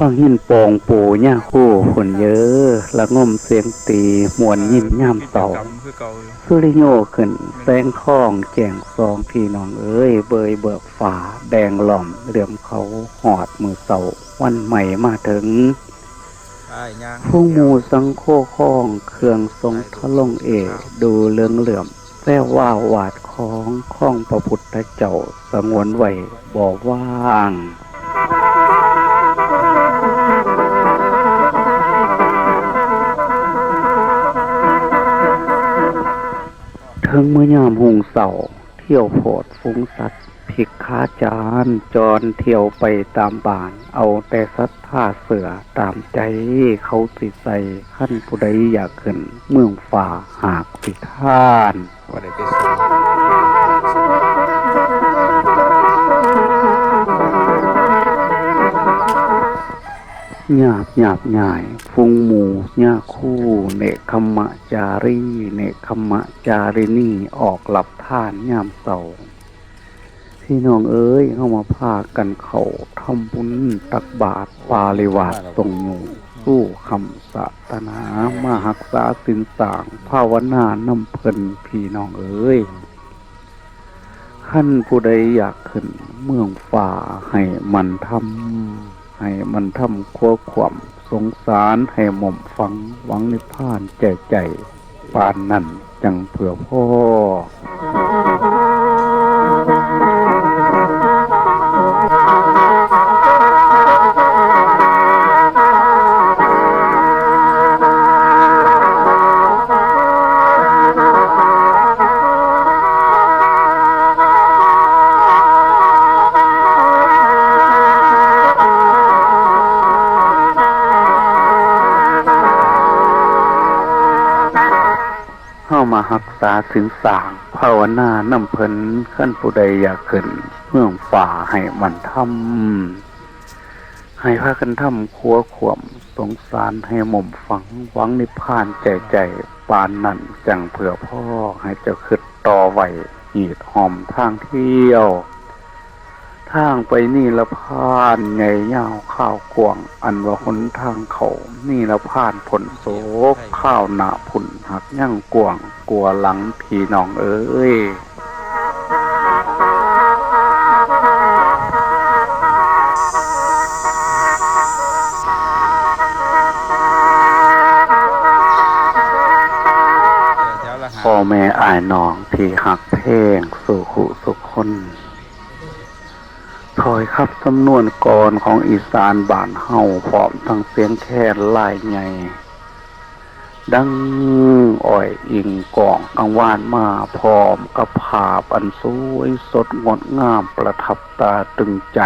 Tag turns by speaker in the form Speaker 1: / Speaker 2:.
Speaker 1: งหินโป่งปูเนี่ยคู่ฝนเยอะละง่มเสียงตีมวนยินย่ำเต่าสุริโยขึ้นแสงข้องแจ่งซองพี่น้องเอ้ยเบยเบิกฝาแดงหล่อมเหลื่อมเขาหอดมือเสาวันใหม่มาถึงผู้หมู่สังโฆข้องเครื่องทรงทะลงดูเลืองเหลื่อมแท้ว่าหวาดของข้องพระพุทธเจ้าสงวนไว้บอกว่างถึงเมื่อยามหุงเสาเที่ยวโผดฟุ้งสัตว์ผิกขาจานจรเที่ยวไปตามบ้านเอาแต่สัตว์ท่าเสือตามใจเขาสิใส่ขั้นผู้ใดอยากขึ้นเมืองฝ่าหากสิท่านหยาบหง่ายฟุงหมูหญ้าคู่เนคขมะจารีเนคขมะจารินีออกหลับท่านยามเสาพี่น้องเอ้ยเข้ามาพากันเขาทำบุญตักบาตรปาลิวาสทรงอยู่สู้คำสะตนามาหักษาสินสางภาวนานำเพลินพี่น้องเอ้ยขั้นผู้ใดอยากขึ้นเมืองฝ่าให้มันทำขั้วขวมสงสารให้หม่อมฟังหวังนิพพานใจปานนั่นจังเผื่อพ่อเข้ามารักษาสินสางภาวนานำเพิ่นขั้นผู้ใดอยากขึ้นเมืองฝ่าให้มันทำให้พากันทำขั้วขวมสงสารให้หม่อมฟังหวังนิพพานใจปานนั่นจังเผื่อพ่อให้เจ้าขึ้นต่อไหวหีดหอมทางเที่ยวทางไปนี่ละพานไงยาวข้าวกวงอันว่าหนทางเขานี่ละพานผลโศกข้าวหนาผุ่นหักยั่งกวงกลัวหลังพี่น้องเอ้ยพ่อแม่อ้ายน้องที่หักเพลงสู่ขู่สุขคนถอยครับสำนวนกรของอีสานบ้านเฮาพร้อมทั้งเสียงแค่ลายใหญ่ดังอ้อยอิงกองกังวานมาพร้อมกับภาพอันสวยสดงดงามประทับตาตึงใจ